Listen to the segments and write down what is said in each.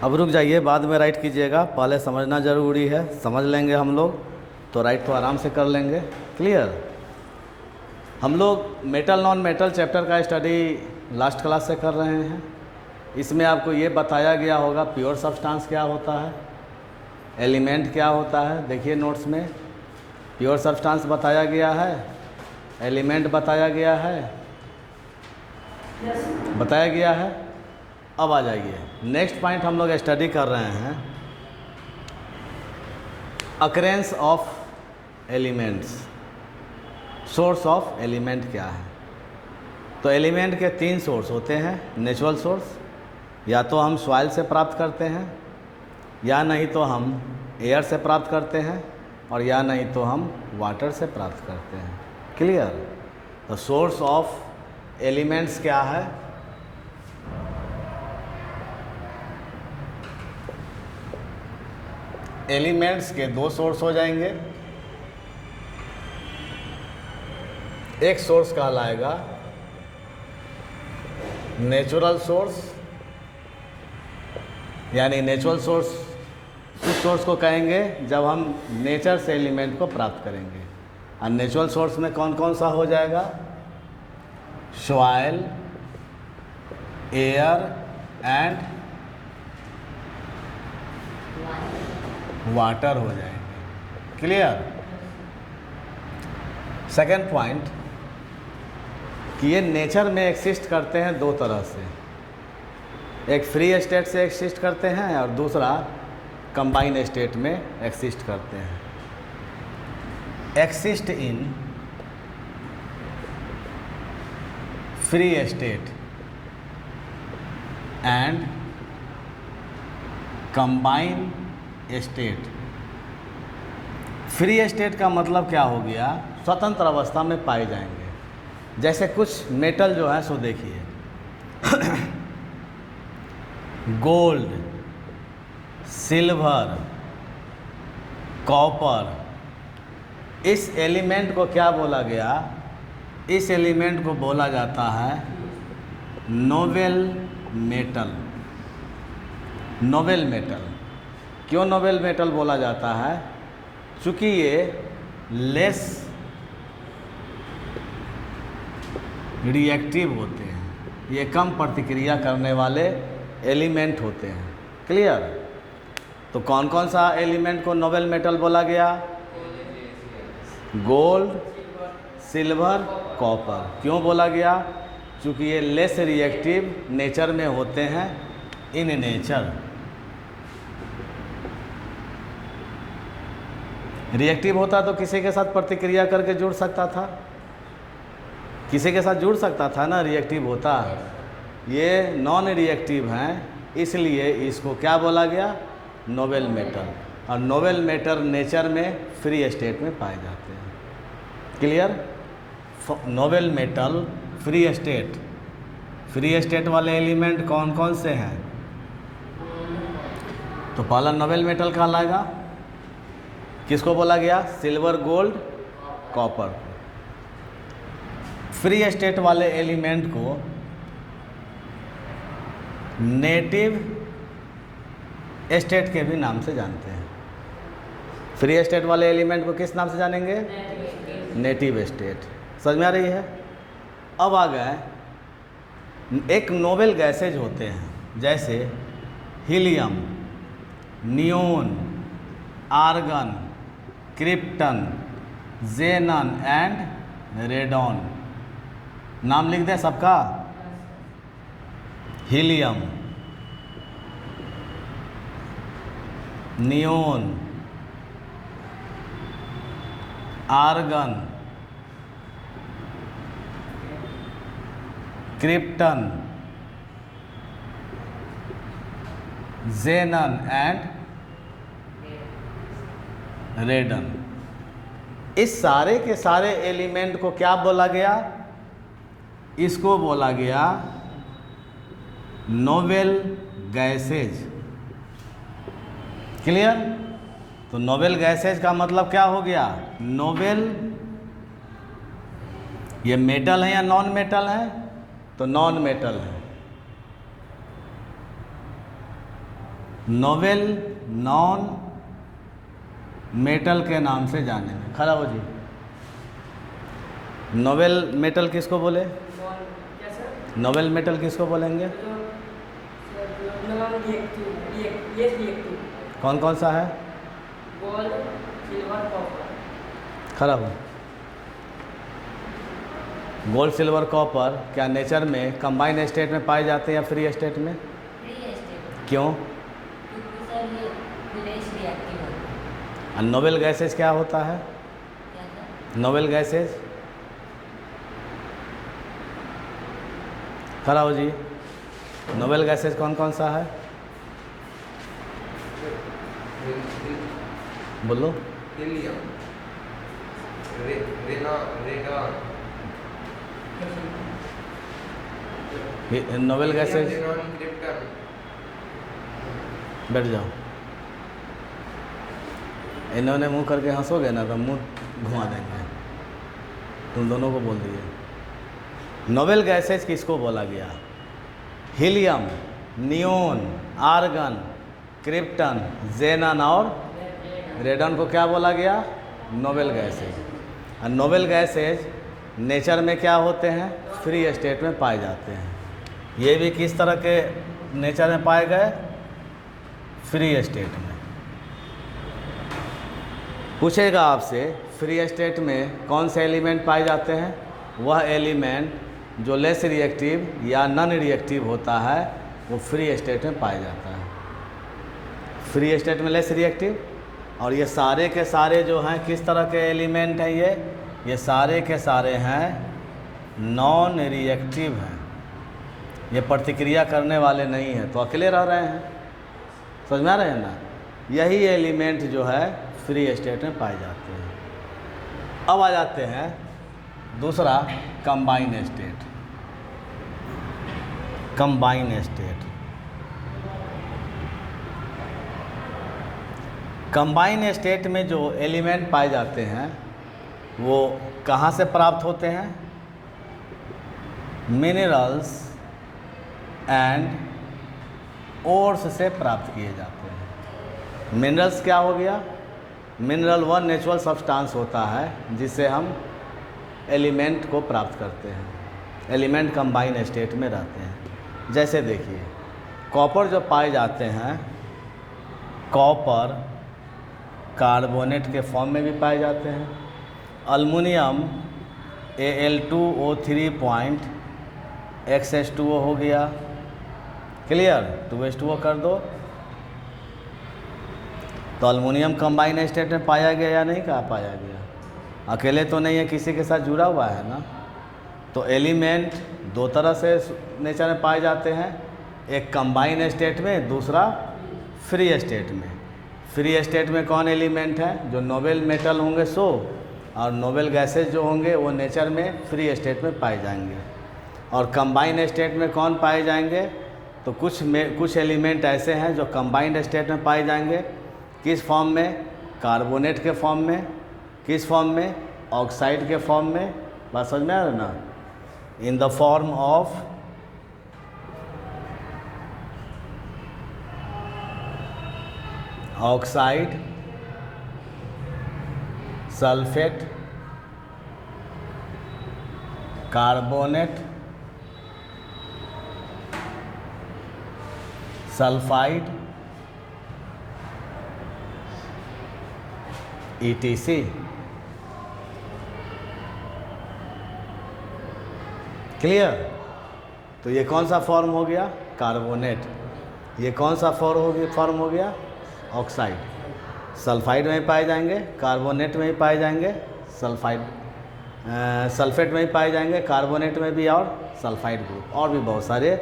अब रुक जाइए, बाद में राइट कीजिएगा, पहले समझना ज़रूरी है। समझ लेंगे हम लोग तो राइट तो आराम से कर लेंगे। क्लियर। हम लोग मेटल नॉन मेटल चैप्टर का स्टडी लास्ट क्लास से कर रहे हैं। इसमें आपको ये बताया गया होगा प्योर सब्सटेंस क्या होता है, एलिमेंट क्या होता है। देखिए नोट्स में प्योर सब्सटेंस बताया गया है, एलिमेंट बताया गया है, बताया गया है। अब आ जाइए, नेक्स्ट पॉइंट हम लोग स्टडी कर रहे हैं occurrence of elements, source of element क्या है। तो एलिमेंट के 3 सोर्स होते हैं। नेचुरल सोर्स, या तो हम सॉइल से प्राप्त करते हैं, या नहीं तो हम एयर से प्राप्त करते हैं, और या नहीं तो हम वाटर से प्राप्त करते हैं। क्लियर। तो सोर्स ऑफ एलिमेंट्स क्या है? एलिमेंट्स के 2 सोर्स हो जाएंगे। एक सोर्स कहलाएगा नेचुरल सोर्स, यानी नेचुरल सोर्स उस सोर्स को कहेंगे जब हम नेचर से एलिमेंट को प्राप्त करेंगे। और नेचुरल सोर्स में कौन कौन सा हो जाएगा? सॉइल, एयर एंड वाटर हो जाएंगे। क्लियर। सेकेंड पॉइंट कि ये नेचर में एक्सिस्ट करते हैं 2 तरह से, एक फ्री स्टेट से एक्सिस्ट करते हैं और दूसरा कंबाइन स्टेट में एक्सिस्ट करते हैं। Exist in free state and combine state. Free state का मतलब क्या हो गया? स्वतंत्र अवस्था में पाए जाएंगे। जैसे कुछ मेटल जो है सो देखिए गोल्ड, सिल्वर, कॉपर, इस एलिमेंट को क्या बोला गया? इस एलिमेंट को बोला जाता है नोबेल मेटल। नोबेल मेटल क्यों नोबेल मेटल बोला जाता है? चूँकि ये लेस रिएक्टिव होते हैं, ये कम प्रतिक्रिया करने वाले एलिमेंट होते हैं। क्लियर। तो कौन कौन सा एलिमेंट को नोबेल मेटल बोला गया? Gold, silver, copper. क्यों बोला गया? क्योंकि ये लेस रिएक्टिव नेचर में होते हैं। इन नेचर रिएक्टिव होता तो किसी के साथ प्रतिक्रिया करके जुड़ सकता था, किसी के साथ जुड़ सकता था ना, रिएक्टिव होता। ये नॉन रिएक्टिव हैं, इसलिए इसको क्या बोला गया? Nobel metal. और नोबेल मेटल नेचर में फ्री स्टेट में पाए जाते हैं। Clear. Nobel metal free state, free state वाले एलिमेंट कौन कौन से हैं? तो पहला नोबेल मेटल कहलाएगा, किसको बोला गया? Silver, gold, copper. Free state वाले एलिमेंट को नेटिव स्टेट के भी नाम से जानते हैं। फ्री स्टेट वाले एलिमेंट को किस नाम से जानेंगे? Native state. समझ में आ रही है? अब आ गए, एक नोबेल गैसेज होते हैं जैसे helium, neon, argon, krypton, xenon and radon. नाम लिख दें सबका। Helium, neon, argon, krypton, xenon and radon. इस सारे के सारे एलिमेंट को क्या बोला गया? इसको बोला गया नोबेल गैसेज। क्लियर। तो नोबेल गैसेज का मतलब क्या हो गया? नोबेल, ये मेटल है या नॉन मेटल है? तो नॉन मेटल है। नोवेल नॉन मेटल के नाम से जानेंगे। खड़ा हो जी। नोवेल मेटल किसको बोले? नोवेल मेटल किसको बोलेंगे? कौन कौन सा है? Gold, silver, copper. खड़ा हो। गोल्ड, सिल्वर, कॉपर क्या नेचर में कंबाइंड स्टेट में पाए जाते हैं या फ्री स्टेट में? Free state. क्यों? क्योंकि सर ये लेस रिएक्टिव होता है। और नोबेल गैसेज क्या होता है? क्या सर? Nobel gases. खड़ा हो जी। नोबेल गैसेज कौन कौन सा है? बोलो। हीलियम, रेगन, नोबेल गैसेज। क्रिप्टन। बैठ जाओ। इन्होंने मुंह करके हंसोगे ना तो मुंह घुमा देंगे। तुम दोनों को बोल दिए। नोबेल गैसेज किसको बोला गया? Helium, neon, argon, krypton, xenon और रेडन को क्या बोला गया? Nobel gases. और नोबेल गैसेज नेचर में क्या होते हैं? फ्री स्टेट में पाए जाते हैं। ये भी किस तरह के नेचर में पाए गए? फ्री स्टेट में। पूछेगा आपसे फ्री स्टेट में कौन से एलिमेंट पाए जाते हैं? वह एलिमेंट जो लेस रिएक्टिव या नॉन रिएक्टिव होता है वो फ्री स्टेट में पाया जाता है। फ्री स्टेट में लेस रिएक्टिव। और ये सारे के सारे जो हैं किस तरह के एलिमेंट हैं? ये सारे के सारे हैं नॉन रिएक्टिव हैं। ये प्रतिक्रिया करने वाले नहीं हैं, तो अकेले रह रहे हैं। समझ में आ रहे हैं ना? यही एलिमेंट जो है फ्री स्टेट में पाए जाते हैं। अब आ जाते हैं दूसरा, combine state. Combine state. Combine state में जो एलिमेंट पाए जाते हैं वो कहाँ से प्राप्त होते हैं? मिनरल्स एंड ओर्स से प्राप्त किए जाते हैं। मिनरल्स क्या हो गया? मिनरल वन नेचुरल सब्सटेंस होता है जिससे हम एलिमेंट को प्राप्त करते हैं। एलिमेंट कंबाइन स्टेट में रहते हैं। जैसे देखिए, कॉपर जो पाए जाते हैं, कॉपर कार्बोनेट के फॉर्म में भी पाए जाते हैं। अल्मुनियम Al2O3.XH2O हो गया। क्लियर? 2H2O कर दो तो अल्मुनियम कंबाइन स्टेट में पाया गया या नहीं? कहा पाया गया? अकेले तो नहीं है, किसी के साथ जुड़ा हुआ है ना। तो एलिमेंट दो तरह से नेचर में पाए जाते हैं, एक कंबाइन स्टेट में, दूसरा फ्री स्टेट में। फ्री स्टेट में कौन एलिमेंट है? जो नोबेल मेटल होंगे सो, और नोबेल गैसेज जो होंगे वो नेचर में फ्री स्टेट में पाए जाएंगे। और कंबाइन स्टेट में कौन पाए जाएंगे? तो कुछ एलिमेंट ऐसे हैं जो कंबाइंड स्टेट में पाए जाएंगे। किस फॉर्म में? कार्बोनेट के फॉर्म में। किस फॉर्म में? ऑक्साइड के फॉर्म में। बात समझ में आ रहा ना? In the form of oxide, sulphate, carbonate, sulphide, ETC। Clear? तो ये कौन सा फॉर्म हो गया? कार्बोनेट। ये कौन सा फॉर्म हो गया? ऑक्साइड। सल्फाइड में ही पाए जाएंगे, कार्बोनेट में ही पाए जाएंगे, सल्फेट में ही पाए जाएंगे, कार्बोनेट में भी, और सल्फाइड ग्रुप, और भी बहुत सारे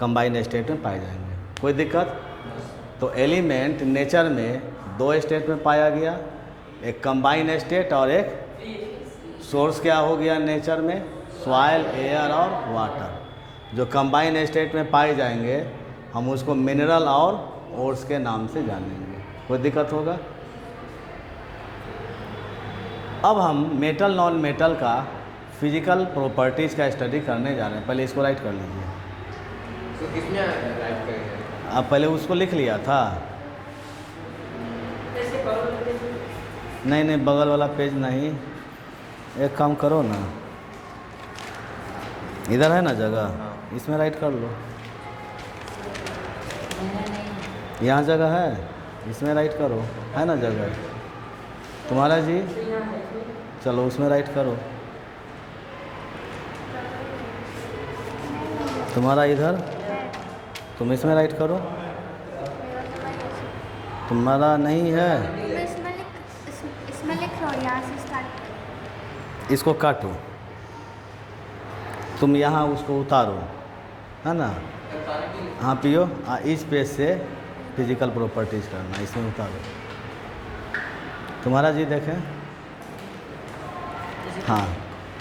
कंबाइन स्टेट में पाए जाएंगे। कोई दिक्कत? तो एलिमेंट नेचर में दो स्टेट में पाया गया, एक कंबाइन स्टेट और एक सोर्स क्या हो गया नेचर में? सॉइल, एयर और वाटर। जो कंबाइन स्टेट में पाए जाएंगे हम उसको मिनरल और ओर्स के नाम से जानेंगे। कोई दिक्कत होगा? अब हम मेटल नॉन मेटल का फिजिकल प्रॉपर्टीज़ का स्टडी करने जा रहे हैं। पहले इसको राइट कर लीजिए। तो किसमें राइट करेंगे? आप पहले उसको लिख लिया था? नहीं नहीं, बगल वाला पेज नहीं। एक काम करो ना, इधर है ना जगह, इसमें राइट कर लो। यहाँ जगह है, इसमें राइट करो, है ना जगह तुम्हारा जी? चलो उसमें राइट करो। तुम्हारा इधर, तुम इसमें राइट करो। तुम्हारा नहीं है, इसमें लिख लो, यहाँ से स्टार्ट। इसको काटो, तुम यहाँ उसको उतारो, है ना? हाँ पियो, इस पेज से फिजिकल प्रॉपर्टीज करना, इसमें उतारो। तुम्हारा जी देखें, हाँ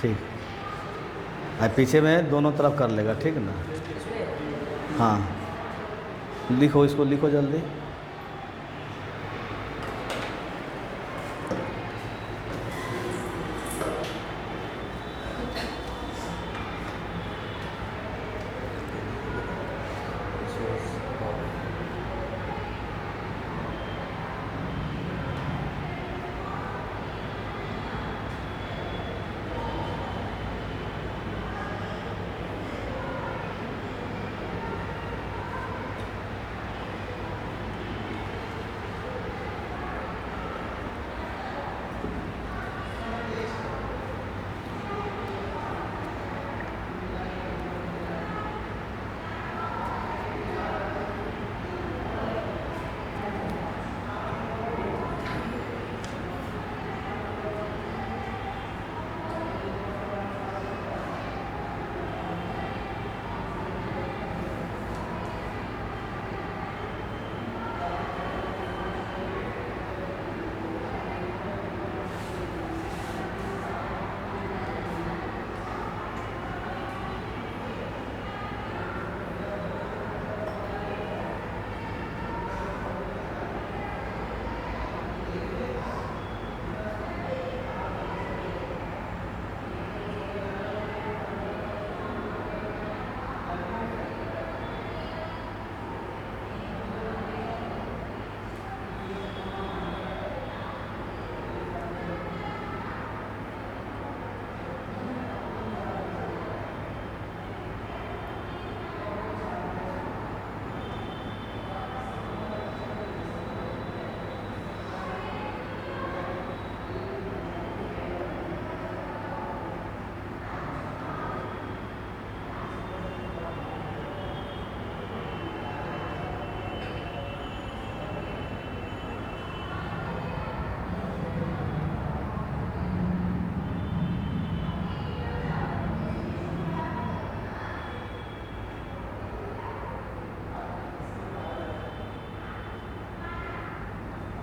ठीक। पीछे में दोनों तरफ कर लेगा, ठीक ना? हाँ लिखो, इसको लिखो जल्दी।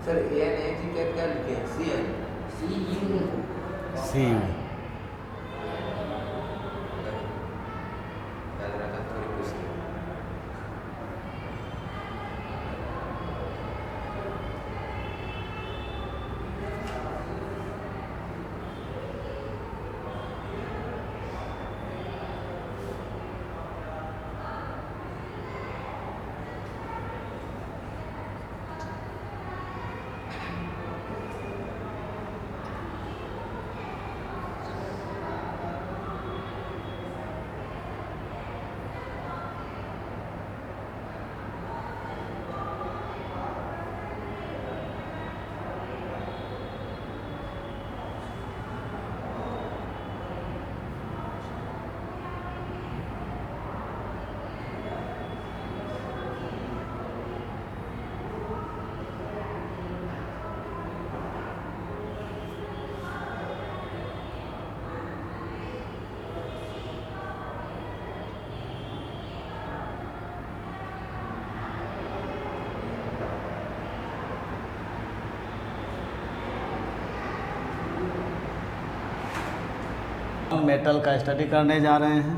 सर ANAG क्या लिखे हैं? सी यू। याद रखा थोड़ी कुछ। हम मेटल का स्टडी करने जा रहे हैं।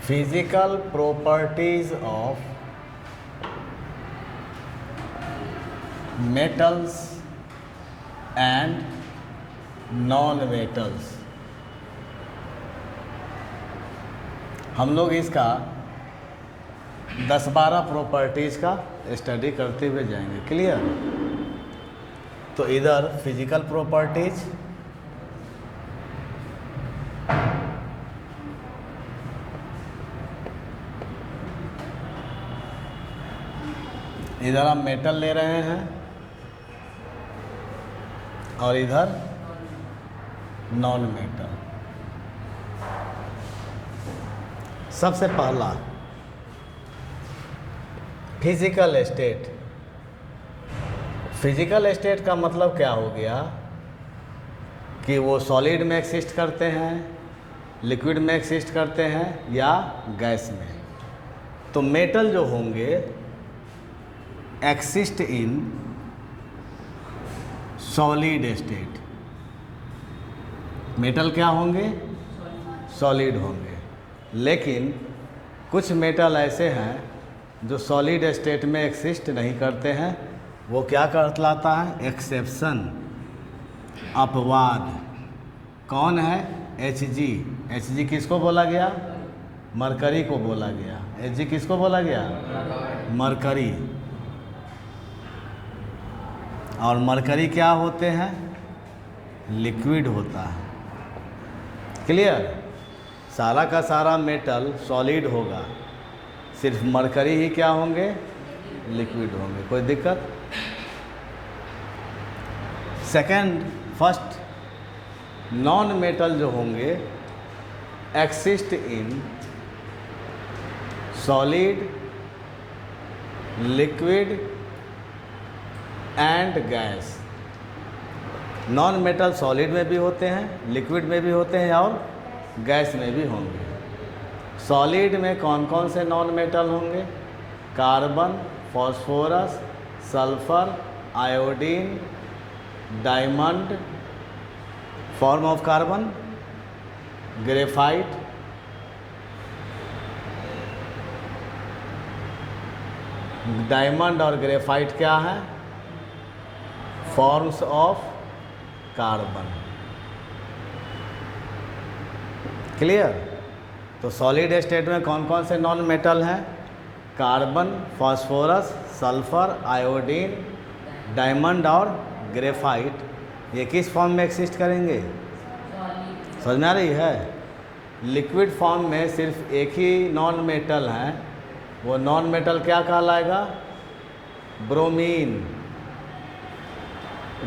Physical properties of metals and non metals. हम लोग इसका 10-12 प्रॉपर्टीज़ का स्टडी करते हुए जाएंगे। क्लियर? तो इधर फिजिकल प्रॉपर्टीज, इधर हम मेटल ले रहे हैं और इधर नॉन मेटल। सबसे पहला फिजिकल स्टेट। फिजिकल स्टेट का मतलब क्या हो गया कि वो सॉलिड में एक्सिस्ट करते हैं, लिक्विड में एक्सिस्ट करते हैं या गैस में। तो मेटल जो होंगे exist in solid state. Metal क्या होंगे? सॉलिड होंगे। लेकिन कुछ मेटल ऐसे हैं जो सॉलिड स्टेट में एक्सिस्ट नहीं करते हैं। वो क्या कहलाता है? एक्सेप्शन, अपवाद। कौन है? Hg। Hg किसको बोला गया? मरकरी को बोला गया। Hg किसको बोला गया? मरकरी। और मरकरी क्या होते हैं? लिक्विड होता है। क्लियर? सारा का सारा मेटल सॉलिड होगा, सिर्फ मरकरी ही क्या होंगे? लिक्विड होंगे। कोई दिक्कत? सेकंड, फर्स्ट, नॉन मेटल जो होंगे exist in solid, liquid and gas. Non metal solid में भी होते हैं, लिक्विड में भी होते हैं और गैस में भी होंगे। सॉलिड में कौन कौन से नॉन मेटल होंगे? Carbon, phosphorus, sulphur, iodine, diamond, form of carbon, graphite, diamond और ग्रेफाइट क्या है? Forms of carbon. क्लियर? तो सॉलिड स्टेट में कौन कौन से नॉन मेटल हैं? Carbon, phosphorus, sulphur, iodine, diamond और ग्रेफाइट। ये किस फॉर्म में एक्सिस्ट करेंगे? समझ में आ रही है? लिक्विड फॉर्म में सिर्फ एक ही नॉन मेटल है। वो नॉन मेटल क्या कहलाएगा? ब्रोमीन।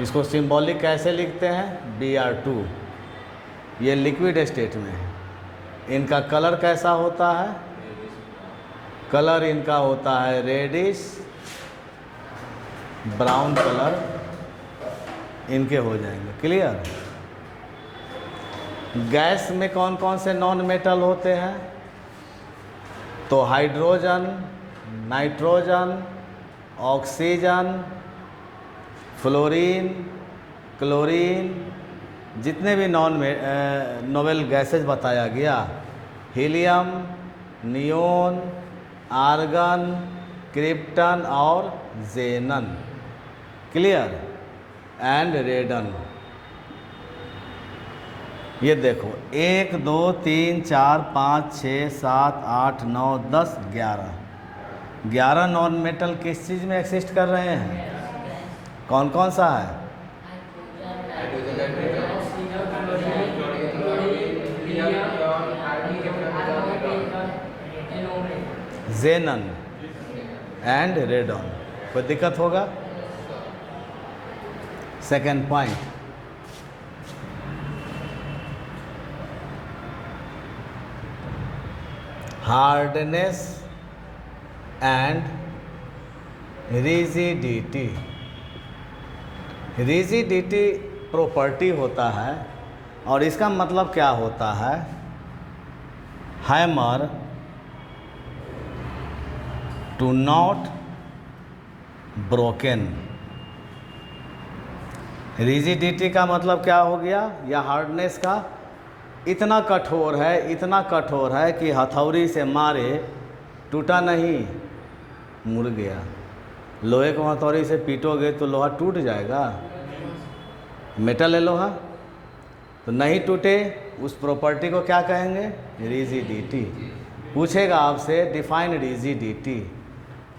इसको सिंबॉलिक कैसे लिखते हैं? Br2। ये लिक्विड स्टेट में है। इनका कलर कैसा होता है? कलर इनका होता है रेडिश ब्राउन कलर इनके हो जाएंगे। क्लियर? गैस में कौन कौन से नॉन मेटल होते हैं? तो hydrogen, nitrogen, oxygen, fluorine, chlorine, जितने भी नोवेल गैसेज बताया गया, हीलियम, नियोन, आर्गन, क्रिप्टन और जेनन। क्लियर? एंड रेडन। ये देखो 1 2 3 4 5 6 7 8 9 10 11 नॉन मेटल किस चीज़ में एक्सिस्ट कर रहे हैं? कौन कौन सा है? Xenon and radon. कोई दिक्कत होगा? Second point, hardness and rigidity. Rigidity property होता है और इसका मतलब क्या होता है? Hammer to not broken. Rigidity का मतलब क्या हो गया? या हार्डनेस का इतना कठोर है, इतना कठोर है कि हथौड़ी से मारे टूटा नहीं, मुड़ गया। लोहे को हथौड़ी से पीटोगे तो लोहा टूट जाएगा, मेटल है लोहा, तो नहीं टूटे उस प्रॉपर्टी को क्या कहेंगे? रिजिडिटी। पूछेगा आपसे डिफाइन रिजिडिटी,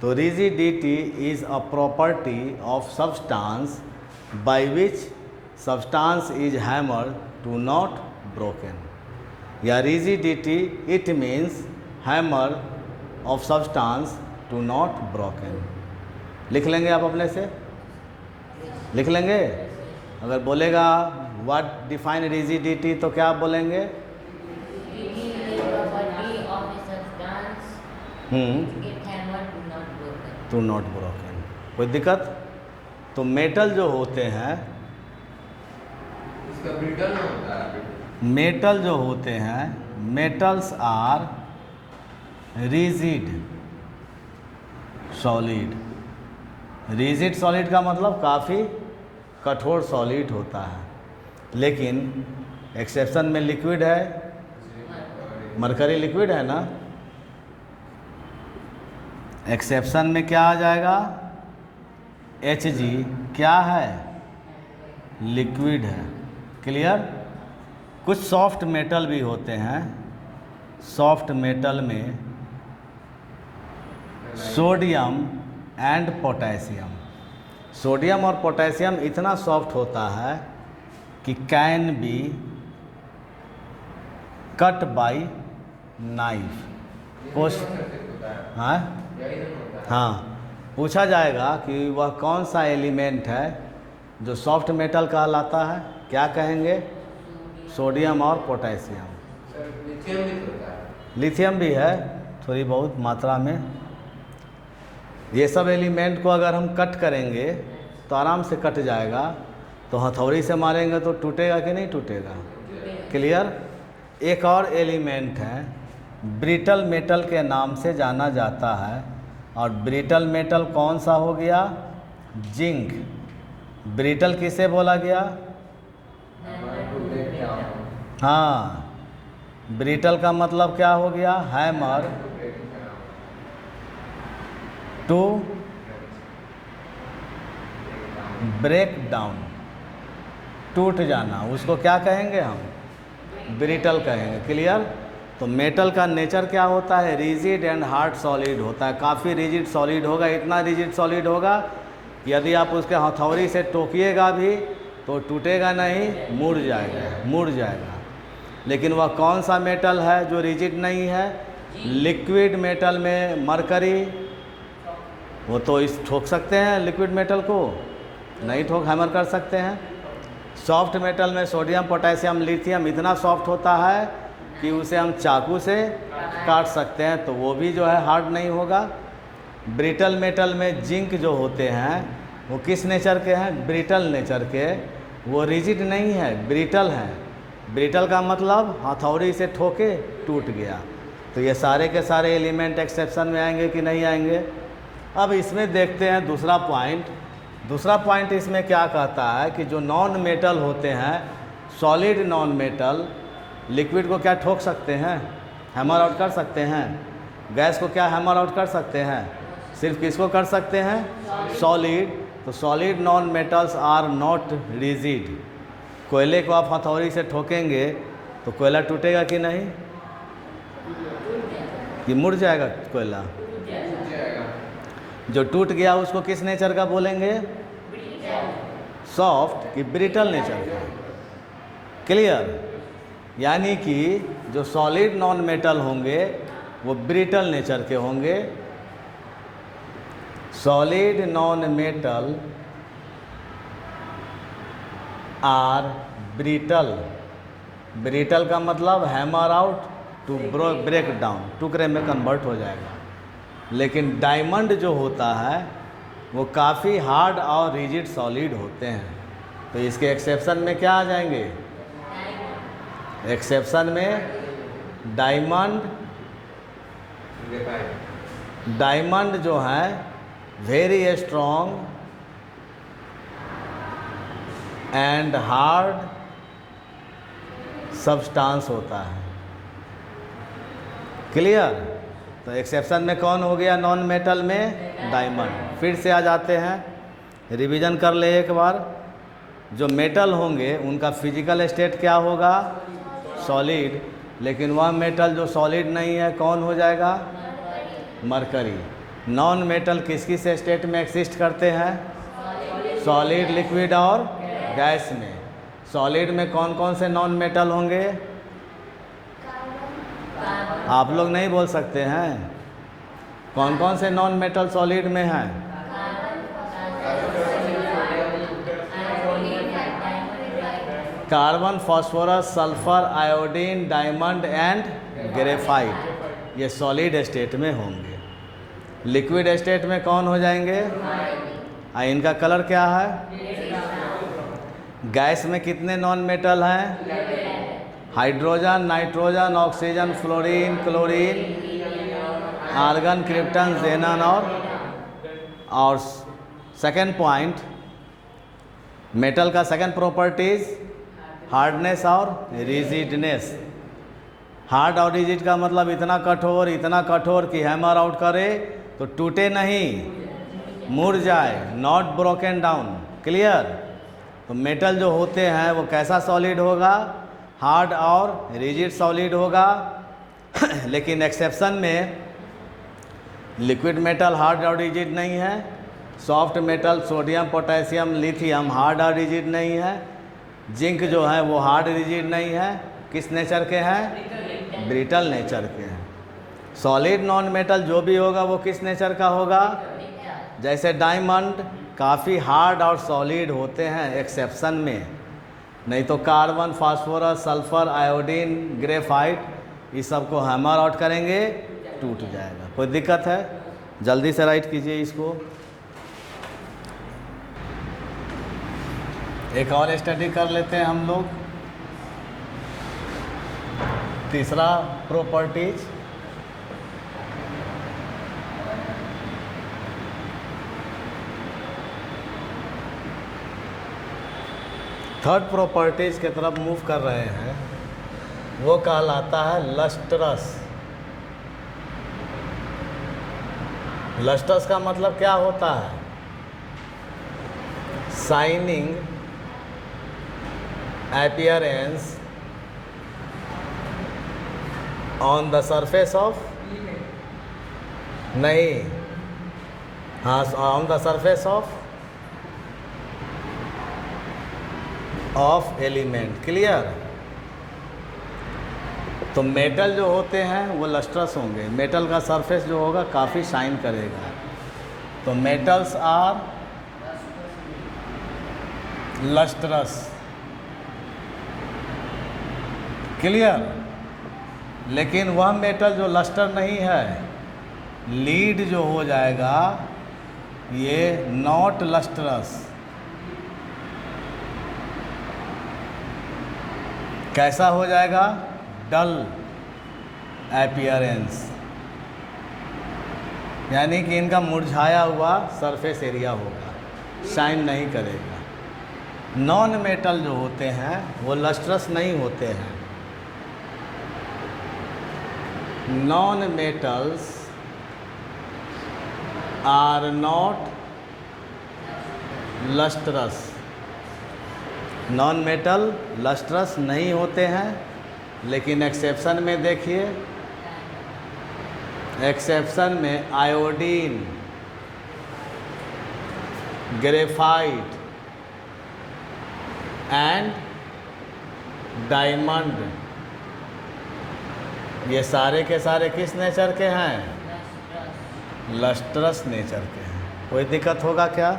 तो rigidity is a property of substance by which substance is hammer to not broken, या rigidity it means hammer of substance to not broken. लिख लेंगे आप अपने से, लिख लेंगे। अगर बोलेगा व्हाट डिफाइन रिजिडिटी तो क्या आप बोलेंगे? To not broken. कोई दिक्कत? तो मेटल जो होते हैं, इसका ब्रिटल ना होता है। मेटल जो होते हैं, metals are rigid solid. Rigid solid का मतलब काफ़ी कठोर सॉलिड होता है, लेकिन एक्सेप्शन में लिक्विड है, मरकरी लिक्विड है ना, एक्सेप्शन में क्या आ जाएगा? Hg क्या है? लिक्विड है। क्लियर? कुछ सॉफ्ट मेटल भी होते हैं, सॉफ्ट मेटल में सोडियम एंड पोटेशियम, सोडियम और पोटेशियम इतना सॉफ्ट होता है कि can be cut by knife. हाँ हाँ, पूछा जाएगा कि वह कौन सा एलिमेंट है जो सॉफ्ट मेटल कहलाता है, क्या कहेंगे? सोडियम और पोटेशियम। सर लिथियम भी तो होता है। लिथियम भी है थोड़ी बहुत मात्रा में। ये सब एलिमेंट को अगर हम कट करेंगे तो आराम से कट जाएगा, तो हथौड़ी से मारेंगे तो टूटेगा कि नहीं टूटेगा? क्लियर? एक और एलिमेंट है, ब्रिटल मेटल के नाम से जाना जाता है, और ब्रिटल मेटल कौन सा हो गया? जिंक। ब्रिटल किसे बोला गया? हाँ, ब्रिटल का मतलब क्या हो गया? हैमर टू ब्रेक डाउन, टूट जाना, उसको क्या कहेंगे हम? ब्रिटल कहेंगे। क्लियर? तो मेटल का नेचर क्या होता है? रिजिड एंड हार्ड सॉलिड होता है। काफ़ी रिजिड सॉलिड होगा, इतना रिजिड सॉलिड होगा कि यदि आप उसके हथौड़ी से टोकिएगा भी तो टूटेगा नहीं, मुड़ जाएगा, मुड़ जाएगा। लेकिन वह कौन सा मेटल है जो रिजिड नहीं है? लिक्विड मेटल में मरकरी, वो तो इस ठोक सकते हैं, लिक्विड मेटल को नहीं ठोक, हैमर कर सकते हैं। सॉफ्ट मेटल में सोडियम, पोटेशियम, लिथियम इतना सॉफ्ट होता है कि उसे हम चाकू से काट सकते हैं, तो वो भी जो है हार्ड नहीं होगा। ब्रिटल मेटल में जिंक जो होते हैं वो किस नेचर के हैं? ब्रिटल नेचर के। वो रिजिड नहीं है, ब्रिटल है। ब्रिटल का मतलब हथौड़ी से ठोके टूट गया। तो ये सारे के सारे एलिमेंट एक्सेप्शन में आएंगे कि नहीं आएंगे? अब इसमें देखते हैं दूसरा पॉइंट। दूसरा पॉइंट इसमें क्या कहता है कि जो नॉन मेटल होते हैं, सॉलिड नॉन मेटल, लिक्विड को क्या ठोक सकते हैं? हैमर आउट कर सकते हैं। गैस को क्या हैमर आउट कर सकते हैं? सिर्फ किसको कर सकते हैं? सॉलिड। तो solid non metals are not rigid. कोयले को आप हथौड़ी से ठोकेंगे तो कोयला टूटेगा कि नहीं? कि मुड़ जाएगा कोयला? जो टूट गया उसको किस नेचर का बोलेंगे? सॉफ्ट कि ब्रिटल नेचर का। क्लियर? यानी कि जो सॉलिड नॉन मेटल होंगे वो ब्रिटल नेचर के होंगे। Solid non metal are brittle. Brittle का मतलब hammer out to break down, टुकड़े में कन्वर्ट हो जाएगा। लेकिन डायमंड जो होता है वो काफ़ी हार्ड और रिजिड सॉलिड होते हैं। तो इसके एक्सेप्शन में क्या आ जाएंगे? एक्सेप्शन में डायमंड, डायमंड जो है very strong and hard substance होता है। क्लियर? तो एक्सेप्शन में कौन हो गया? नॉन मेटल में डायमंड। फिर से आ जाते हैं, रिवीजन कर ले एक बार। जो मेटल होंगे उनका फिजिकल स्टेट क्या होगा? सॉलिड। लेकिन वह मेटल जो सॉलिड नहीं है कौन हो जाएगा? मरकरी। नॉन मेटल किस किस स्टेट में एक्सिस्ट करते हैं? सॉलिड, लिक्विड और गैस में। सॉलिड में कौन कौन से नॉन मेटल होंगे? आप लोग नहीं बोल सकते हैं। कौन कौन से नॉन मेटल सॉलिड में हैं? Carbon, phosphorus, sulphur, iodine, diamond and graphite, ये सॉलिड स्टेट में होंगे। लिक्विड स्टेट में कौन हो जाएंगे? इनका कलर क्या है? गैस में कितने नॉन मेटल हैं? Hydrogen, nitrogen, oxygen, fluorine, chlorine, argon, krypton, xenon और सेकेंड पॉइंट, मेटल का सेकेंड प्रॉपर्टीज हार्डनेस और रिजिडनेस। हार्ड और रिजिड का मतलब इतना कठोर कि हैमर आउट करे तो टूटे नहीं, मुड़ जाए, नॉट ब्रोकन डाउन। क्लियर? तो मेटल जो होते हैं वो कैसा सॉलिड होगा? हार्ड और रिजिड सॉलिड होगा। लेकिन एक्सेप्शन में लिक्विड मेटल हार्ड और रिजिड नहीं है। Soft metal sodium, potassium, lithium hard और रिजिड नहीं है। जिंक जो है वो हार्ड रिजिड नहीं है। किस नेचर के हैं? ब्रिटल नेचर के हैं। सॉलिड नॉन मेटल जो भी होगा वो किस नेचर का होगा? जैसे डायमंड काफ़ी हार्ड और सॉलिड होते हैं एक्सेप्शन में, नहीं तो carbon, phosphorus, sulphur, iodine, graphite इस सब को हैमर आउट करेंगे टूट जाएगा। कोई दिक्कत है? जल्दी से राइट कीजिए इसको। एक और स्टडी कर लेते हैं हम लोग। तीसरा प्रॉपर्टीज, थर्ड प्रॉपर्टीज की तरफ मूव कर रहे हैं, वो कहलाता है लस्ट्रस। लस्ट्रस का मतलब क्या होता है? Shining appearance on the surface of, नहीं, हाँ, on the surface of element. Clear? तो मेटल जो होते हैं वो लस्ट्रस होंगे। मेटल का सरफेस जो होगा काफ़ी शाइन करेगा। तो मेटल्स आर लस्ट्रस। क्लियर? लेकिन वह मेटल जो लस्टर नहीं है, लीड जो हो जाएगा ये नॉट लस्ट्रस। कैसा हो जाएगा? डल अपीयरेंस, यानी कि इनका मुरझाया हुआ सरफेस एरिया होगा, शाइन नहीं करेगा। नॉन मेटल जो होते हैं वो लस्ट्रस नहीं होते हैं। Non metals are not lustrous. Non metal lustrous नहीं होते हैं। लेकिन एक्सेप्शन में देखिए, एक्सेप्शन में आयोडीन, ग्रेफाइट एंड डायमंड, ये सारे के सारे किस नेचर के हैं? लस्ट्रस नेचर के हैं। कोई दिक्कत होगा क्या?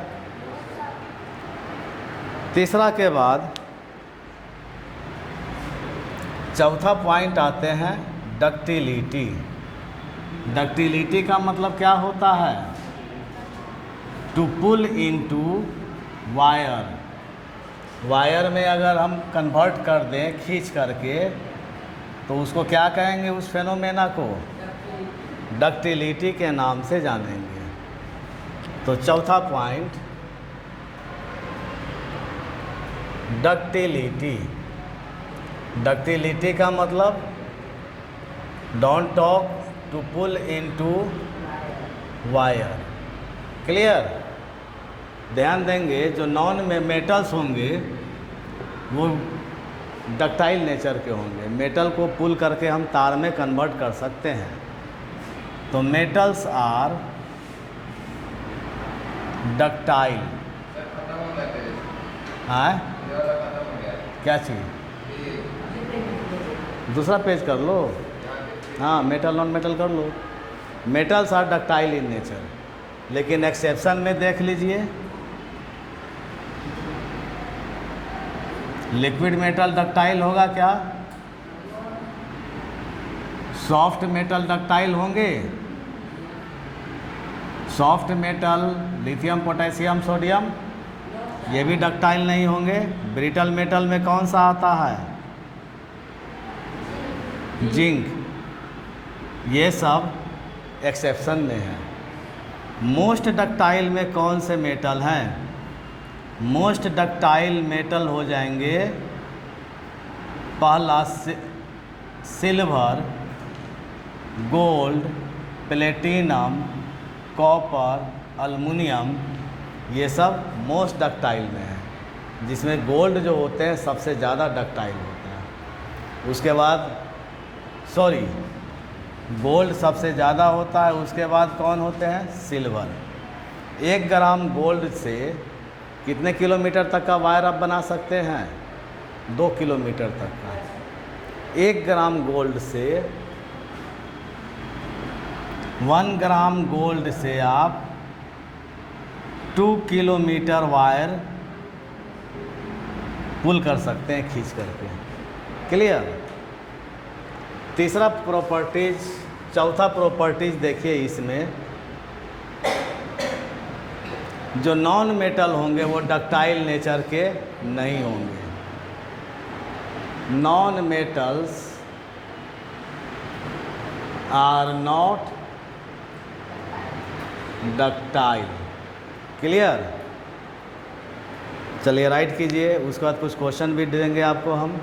तीसरा के बाद चौथा पॉइंट आते हैं डक्टिलिटी। डक्टिलिटी का मतलब क्या होता है? To pull into wire. Wire में अगर हम कन्वर्ट कर दें खींच करके तो उसको क्या कहेंगे? उस फेनोमेना को डक्टिलिटी के नाम से जानेंगे। तो चौथा पॉइंट डक्टिलिटी। डक्टिलिटी का मतलब don't talk to pull into wire. Clear? ध्यान देंगे जो नॉन मेटल्स होंगे वो डक्टाइल नेचर के होंगे। मेटल को पुल करके हम तार में कन्वर्ट कर सकते हैं। तो मेटल्स आर डक्टाइल। सर खत्म हो गया तेरे हाँ, ये वाला खत्म हो गया क्या चीज़? ये दूसरा पेज कर लो। यहाँ पे हाँ, मेटल नॉन मेटल कर लो। Metals are ductile in nature, लेकिन एक्सेप्शन में देख लीजिए, लिक्विड मेटल डक्टाइल होगा क्या? सॉफ्ट मेटल डक्टाइल होंगे? Soft metal lithium potassium sodium ये भी डक्टाइल नहीं होंगे। ब्रिटल मेटल में कौन सा आता है? जिंक। ये सब एक्सेप्शन में है। मोस्ट डक्टाइल में कौन से मेटल हैं? मोस्ट डक्टाइल मेटल हो जाएंगे पहला silver, gold, platinum, copper, aluminium, ये सब मोस्ट डक्टाइल में है, जिसमें गोल्ड जो होते हैं सबसे ज़्यादा डक्टाइल होते हैं। उसके बाद गोल्ड सबसे ज़्यादा होता है, उसके बाद कौन होते हैं? सिल्वर। 1 ग्राम गोल्ड से कितने किलोमीटर तक का वायर आप बना सकते हैं? 2 किलोमीटर तक का। 1 ग्राम गोल्ड से 1 ग्राम गोल्ड से आप 2 किलोमीटर वायर पुल कर सकते हैं खींच करके। क्लियर? तीसरा प्रॉपर्टीज, चौथा प्रॉपर्टीज देखिए इसमें, जो नॉन मेटल होंगे वो डक्टाइल नेचर के नहीं होंगे। Non metals are not ductile. Clear? चलिए राइट कीजिए, उसके बाद कुछ क्वेश्चन भी देंगे आपको हम।